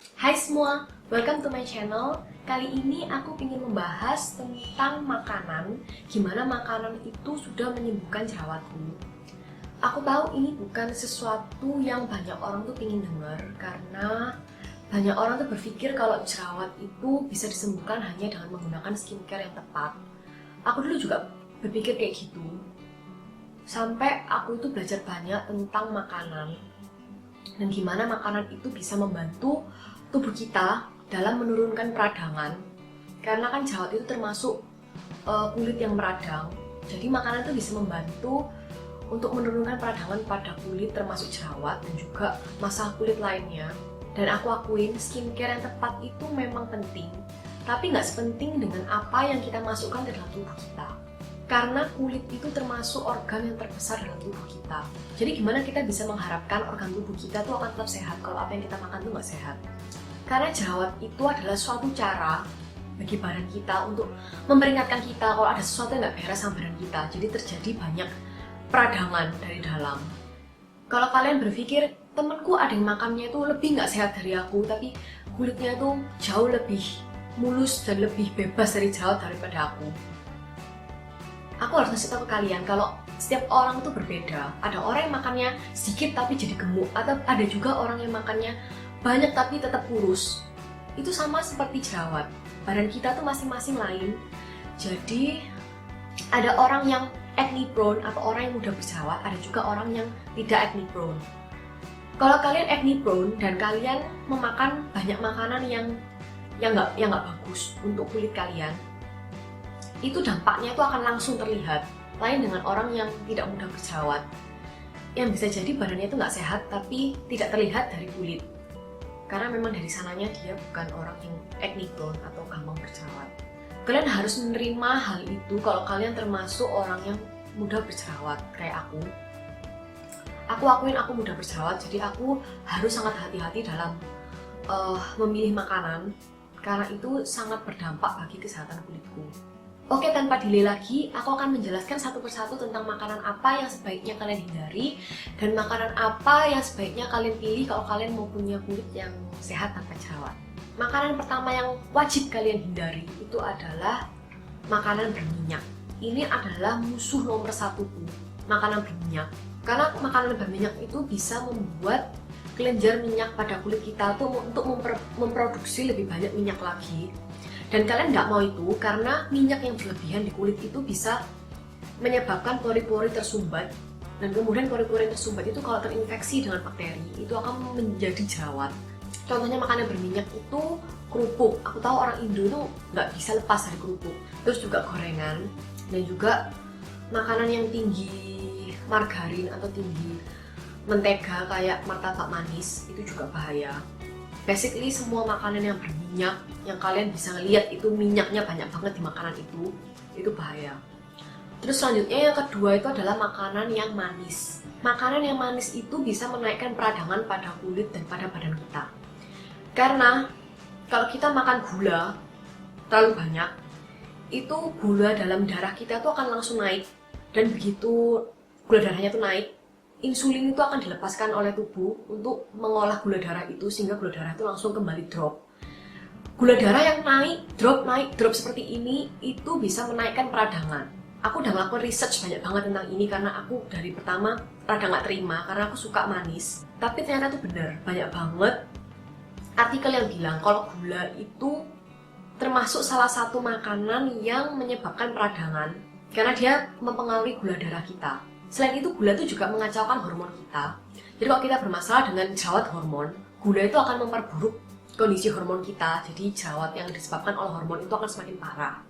Hai semua, welcome to my channel. Kali ini aku ingin membahas tentang makanan. Gimana makanan itu sudah menyembuhkan jerawatku. Aku tahu ini bukan sesuatu yang banyak orang tuh ingin dengar, karena banyak orang tuh berpikir kalau jerawat itu bisa disembuhkan hanya dengan menggunakan skincare yang tepat. Aku dulu juga berpikir kayak gitu. Sampai aku itu belajar banyak tentang makanan dan gimana makanan itu bisa membantu tubuh kita dalam menurunkan peradangan, karena kan jerawat itu termasuk kulit yang meradang. Jadi makanan itu bisa membantu untuk menurunkan peradangan pada kulit termasuk jerawat dan juga masalah kulit lainnya. Dan aku akuin skincare yang tepat itu memang penting, tapi nggak sepenting dengan apa yang kita masukkan ke dalam tubuh kita. Karena kulit itu termasuk organ yang terbesar dalam tubuh kita. Jadi gimana kita bisa mengharapkan organ tubuh kita tuh akan tetap sehat kalau apa yang kita makan tuh nggak sehat? Karena jerawat itu adalah suatu cara bagi badan kita untuk memperingatkan kita kalau ada sesuatu yang nggak beres sama badan kita. Jadi terjadi banyak peradangan dari dalam. Kalau kalian berpikir, temenku ada yang makannya itu lebih nggak sehat dari aku, tapi kulitnya tuh jauh lebih mulus dan lebih bebas dari jerawat daripada aku. Aku harus ngasih tahu ke kalian kalau setiap orang itu berbeda. Ada orang yang makannya sedikit tapi jadi gemuk, atau ada juga orang yang makannya banyak tapi tetap kurus. Itu sama seperti jerawat. Badan kita tuh masing-masing lain. Jadi ada orang yang acne prone atau orang yang mudah berjerawat, ada juga orang yang tidak acne prone. Kalau kalian acne prone dan kalian memakan banyak makanan yang nggak bagus untuk kulit kalian, itu dampaknya itu akan langsung terlihat. Lain dengan orang yang tidak mudah berjerawat, yang bisa jadi badannya itu nggak sehat tapi tidak terlihat dari kulit, karena memang dari sananya dia bukan orang yang acne prone atau gampang berjerawat. Kalian harus menerima hal itu kalau kalian termasuk orang yang mudah berjerawat kayak aku. Aku akuin aku mudah berjerawat, jadi aku harus sangat hati-hati dalam memilih makanan, karena itu sangat berdampak bagi kesehatan kulitku. Oke, tanpa delay lagi, aku akan menjelaskan satu persatu tentang makanan apa yang sebaiknya kalian hindari dan makanan apa yang sebaiknya kalian pilih kalau kalian mau punya kulit yang sehat tanpa jerawat. Makanan pertama yang wajib kalian hindari itu adalah makanan berminyak. Ini adalah musuh nomor satuku, makanan berminyak. Karena makanan berminyak itu bisa membuat kelenjar minyak pada kulit kita tuh untuk memproduksi lebih banyak minyak lagi. Dan kalian nggak mau itu, karena minyak yang berlebihan di kulit itu bisa menyebabkan pori-pori tersumbat. Dan kemudian pori-pori tersumbat itu kalau terinfeksi dengan bakteri, itu akan menjadi jerawat. Contohnya makanan berminyak itu kerupuk. Aku tahu orang Indo itu nggak bisa lepas dari kerupuk. Terus juga gorengan, dan juga makanan yang tinggi margarin atau tinggi mentega kayak martabak manis, itu juga bahaya. Basically semua makanan yang berminyak, yang kalian bisa ngeliat itu minyaknya banyak banget di makanan itu bahaya. Terus selanjutnya yang kedua itu adalah makanan yang manis. Makanan yang manis itu bisa menaikkan peradangan pada kulit dan pada badan kita. Karena kalau kita makan gula terlalu banyak, itu gula dalam darah kita tuh akan langsung naik. Dan begitu gula darahnya tuh naik, insulin itu akan dilepaskan oleh tubuh untuk mengolah gula darah itu, sehingga gula darah itu langsung kembali drop. Gula darah yang naik drop seperti ini itu bisa menaikkan peradangan. Aku udah ngelakuin research banyak banget tentang ini, karena aku dari pertama rada gak terima karena aku suka manis. Tapi ternyata itu benar, banyak banget artikel yang bilang kalau gula itu termasuk salah satu makanan yang menyebabkan peradangan, karena dia mempengaruhi gula darah kita. Selain itu, gula itu juga mengacaukan hormon kita. Jadi kalau kita bermasalah dengan jerawat hormon, gula itu akan memperburuk kondisi hormon kita. Jadi jerawat yang disebabkan oleh hormon itu akan semakin parah.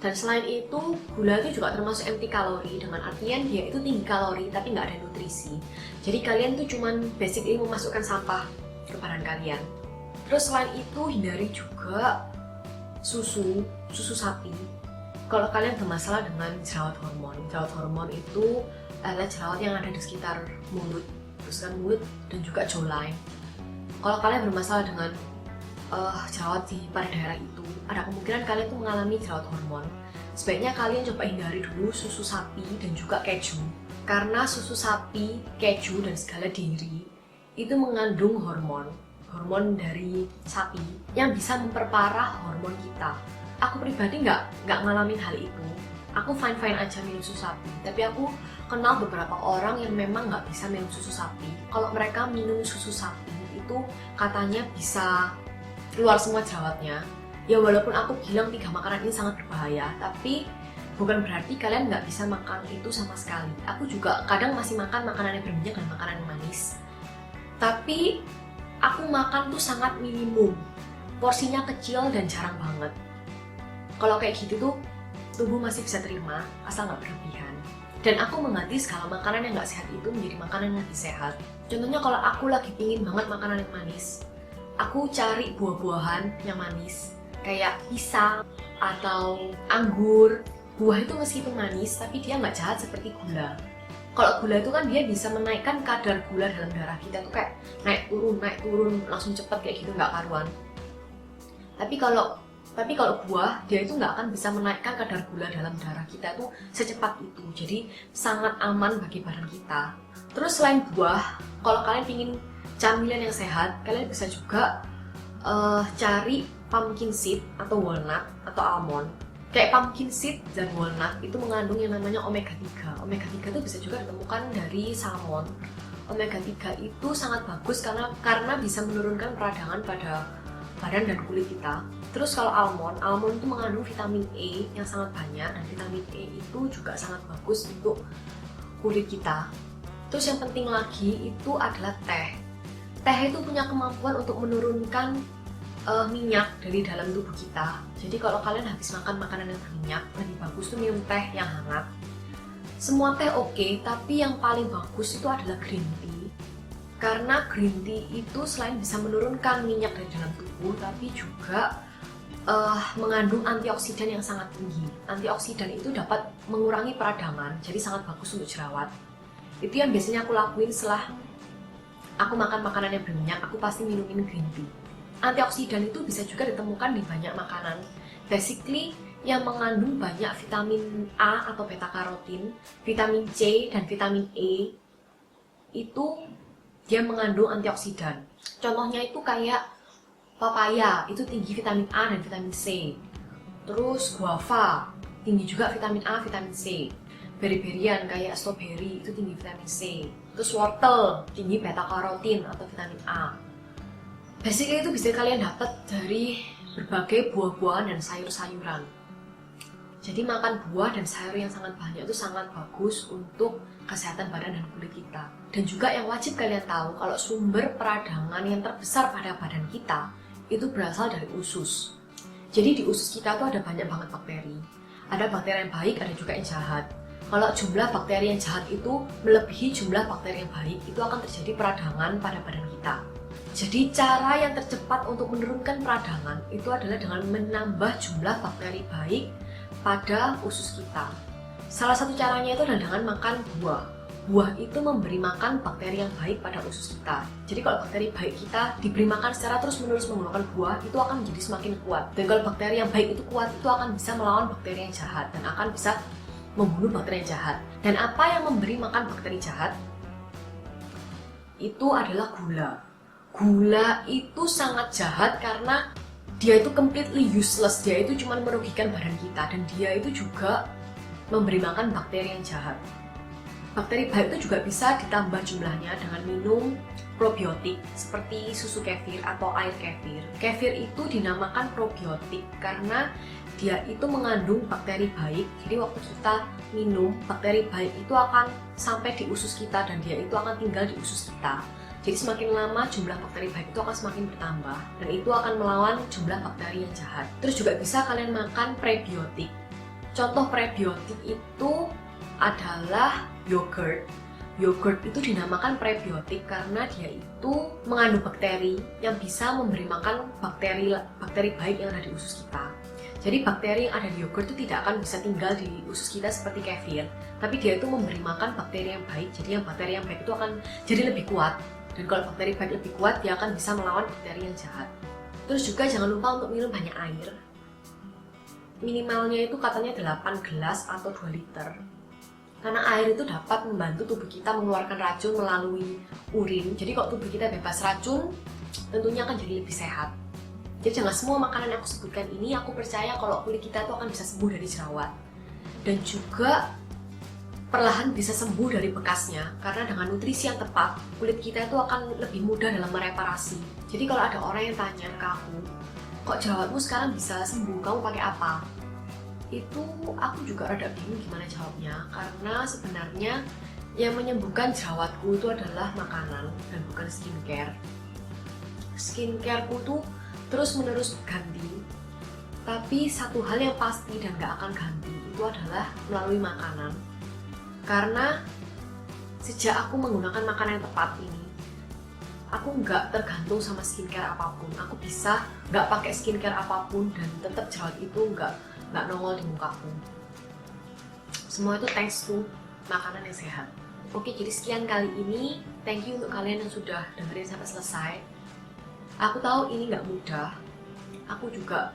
Dan selain itu, gula itu juga termasuk empty kalori, dengan artian dia itu tinggi kalori tapi nggak ada nutrisi. Jadi kalian tuh cuman basically memasukkan sampah ke badan kalian. Terus selain itu, hindari juga susu sapi. Kalau kalian bermasalah dengan jerawat hormon itu adalah jerawat yang ada di sekitar mulut, mulut dan juga jawline. Kalau kalian bermasalah dengan jerawat di pada daerah itu, ada kemungkinan kalian tuh mengalami jerawat hormon. Sebaiknya kalian coba hindari dulu susu sapi dan juga keju, karena susu sapi, keju dan segala dairy itu mengandung hormon. hormon dari sapi yang bisa memperparah hormon kita. Aku pribadi nggak ngalamin hal itu. Aku fine aja minum susu sapi, tapi aku kenal beberapa orang yang memang nggak bisa minum susu sapi. Kalau mereka minum susu sapi itu katanya bisa keluar semua jerawatnya. Ya walaupun aku bilang 3 makanan ini sangat berbahaya, tapi bukan berarti kalian nggak bisa makan itu sama sekali. Aku juga kadang masih makan makanan yang berminyak dan makanan yang manis. Tapi aku makan tuh sangat minimum. Porsinya kecil dan jarang banget. Kalau kayak gitu tuh tubuh masih bisa terima, asal nggak berlebihan. Dan aku mengganti segala makanan yang nggak sehat itu menjadi makanan yang lebih sehat. Contohnya kalau aku lagi pingin banget makanan yang manis, aku cari buah-buahan yang manis, kayak pisang atau anggur. Buah itu meskipun manis, tapi dia nggak jahat seperti gula. Kalau gula itu kan dia bisa menaikkan kadar gula dalam darah kita tuh kayak naik turun, langsung cepet kayak gitu, nggak karuan. Tapi kalau buah, dia itu nggak akan bisa menaikkan kadar gula dalam darah kita tuh secepat itu. Jadi sangat aman bagi badan kita. Terus selain buah, kalau kalian ingin camilan yang sehat, kalian bisa juga cari pumpkin seed atau walnut atau almond. Kayak pumpkin seed dan walnut itu mengandung yang namanya omega 3. Omega 3 itu bisa juga ditemukan dari salmon. Omega 3 itu sangat bagus karena bisa menurunkan peradangan pada badan dan kulit kita. Terus kalau almond itu mengandung vitamin E yang sangat banyak, dan vitamin E itu juga sangat bagus untuk kulit kita. Terus yang penting lagi itu adalah teh. Teh itu punya kemampuan untuk menurunkan minyak dari dalam tubuh kita. Jadi kalau kalian habis makan makanan yang berminyak, lebih bagus tuh minum teh yang hangat. Semua teh oke, tapi yang paling bagus itu adalah green tea. Karena green tea itu selain bisa menurunkan minyak dari dalam tubuh, tapi juga mengandung antioksidan yang sangat tinggi. Antioksidan itu dapat mengurangi peradangan, jadi sangat bagus untuk jerawat. Itu yang biasanya aku lakuin setelah aku makan makanan yang berminyak, aku pasti minumin green tea. Antioksidan itu bisa juga ditemukan di banyak makanan. Basically, yang mengandung banyak vitamin A atau beta karotin, vitamin C, dan vitamin E itu dia mengandung antioksidan. Contohnya itu kayak papaya, itu tinggi vitamin A dan vitamin C. Terus guava, tinggi juga vitamin A, vitamin C. Beri-berian kayak strawberry, itu tinggi vitamin C. Terus wortel, tinggi beta karotin atau vitamin A. Basically itu bisa kalian dapat dari berbagai buah-buahan dan sayur-sayuran. Jadi makan buah dan sayur yang sangat banyak itu sangat bagus untuk kesehatan badan dan kulit kita. Dan juga yang wajib kalian tahu, kalau sumber peradangan yang terbesar pada badan kita itu berasal dari usus. Jadi di usus kita tuh ada banyak banget bakteri. Ada bakteri yang baik, ada juga yang jahat. Kalau jumlah bakteri yang jahat itu melebihi jumlah bakteri yang baik, itu akan terjadi peradangan pada badan kita. Jadi cara yang tercepat untuk menurunkan peradangan itu adalah dengan menambah jumlah bakteri baik pada usus kita. Salah satu caranya itu adalah dengan makan buah. Buah itu memberi makan bakteri yang baik pada usus kita. Jadi kalau bakteri baik kita diberi makan secara terus-menerus menggunakan buah, itu akan menjadi semakin kuat. Dan kalau bakteri yang baik itu kuat, itu akan bisa melawan bakteri yang jahat dan akan bisa membunuh bakteri yang jahat. Dan apa yang memberi makan bakteri jahat? Itu adalah gula. Gula itu sangat jahat karena dia itu completely useless. Dia itu cuma merugikan badan kita, dan dia itu juga memberi makan bakteri yang jahat. Bakteri baik itu juga bisa ditambah jumlahnya dengan minum probiotik seperti susu kefir atau air kefir. Kefir itu dinamakan probiotik karena dia itu mengandung bakteri baik. Jadi waktu kita minum, bakteri baik itu akan sampai di usus kita dan dia itu akan tinggal di usus kita. Jadi semakin lama jumlah bakteri baik itu akan semakin bertambah dan itu akan melawan jumlah bakteri yang jahat. Terus juga bisa kalian makan prebiotik. Contoh prebiotik itu adalah yogurt. Yogurt itu dinamakan prebiotik karena dia itu mengandung bakteri yang bisa memberi makan bakteri baik yang ada di usus kita. Jadi bakteri yang ada di yogurt itu tidak akan bisa tinggal di usus kita seperti kefir, tapi dia itu memberi makan bakteri yang baik. Jadi yang bakteri yang baik itu akan jadi lebih kuat. Dan kalau bakteri baik lebih kuat, dia akan bisa melawan bakteri yang jahat. Terus juga jangan lupa untuk minum banyak air. Minimalnya itu katanya 8 gelas atau 2 liter. Karena air itu dapat membantu tubuh kita mengeluarkan racun melalui urin. Jadi kalau tubuh kita bebas racun, tentunya akan jadi lebih sehat. Jadi dengan semua makanan yang aku sebutkan ini, aku percaya kalau kulit kita itu akan bisa sembuh dari jerawat. Dan juga perlahan bisa sembuh dari bekasnya. Karena dengan nutrisi yang tepat, kulit kita itu akan lebih mudah dalam mereparasi. Jadi kalau ada orang yang tanya ke aku, kok jerawatmu sekarang bisa sembuh, kamu pakai apa? Itu aku juga rada bingung gimana jawabnya. Karena sebenarnya yang menyembuhkan jerawatku itu adalah makanan dan bukan skincare. Skincareku tuh terus-menerus ganti, tapi satu hal yang pasti dan gak akan ganti itu adalah melalui makanan. Karena sejak aku menggunakan makanan yang tepat ini, aku gak tergantung sama skincare apapun. Aku bisa gak pakai skincare apapun dan tetap jerawat itu gak nongol di mukaku. Semua itu thanks to makanan yang sehat. Oke, jadi sekian kali ini. Thank you untuk kalian yang sudah dengerin sampai selesai. Aku tahu ini nggak mudah. Aku juga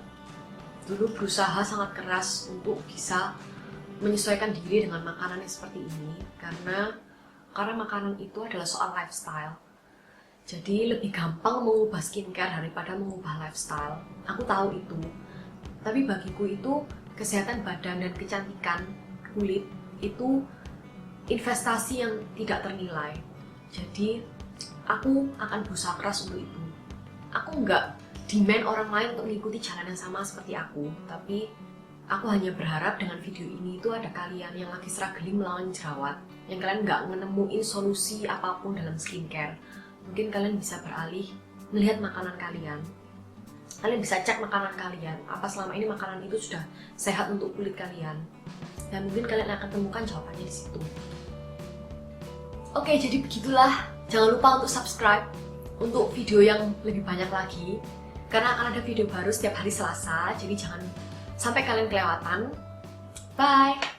dulu berusaha sangat keras untuk bisa menyesuaikan diri dengan makanan yang seperti ini. Karena makanan itu adalah soal lifestyle. Jadi lebih gampang mengubah skincare daripada mengubah lifestyle. Aku tahu itu. Tapi bagiku itu kesehatan badan dan kecantikan kulit itu investasi yang tidak ternilai. Jadi aku akan berusaha keras untuk itu. Aku nggak demand orang lain untuk mengikuti jalan yang sama seperti aku, tapi aku hanya berharap dengan video ini itu ada kalian yang lagi struggling melawan jerawat, yang kalian nggak menemuin solusi apapun dalam skincare. Mungkin kalian bisa beralih melihat makanan kalian. Kalian bisa cek makanan kalian, apa selama ini makanan itu sudah sehat untuk kulit kalian. Dan mungkin kalian akan temukan jawabannya di situ. Oke, jadi begitulah. Jangan lupa untuk subscribe untuk video yang lebih banyak lagi, karena akan ada video baru setiap hari Selasa, jadi jangan sampai kalian kelewatan. Bye!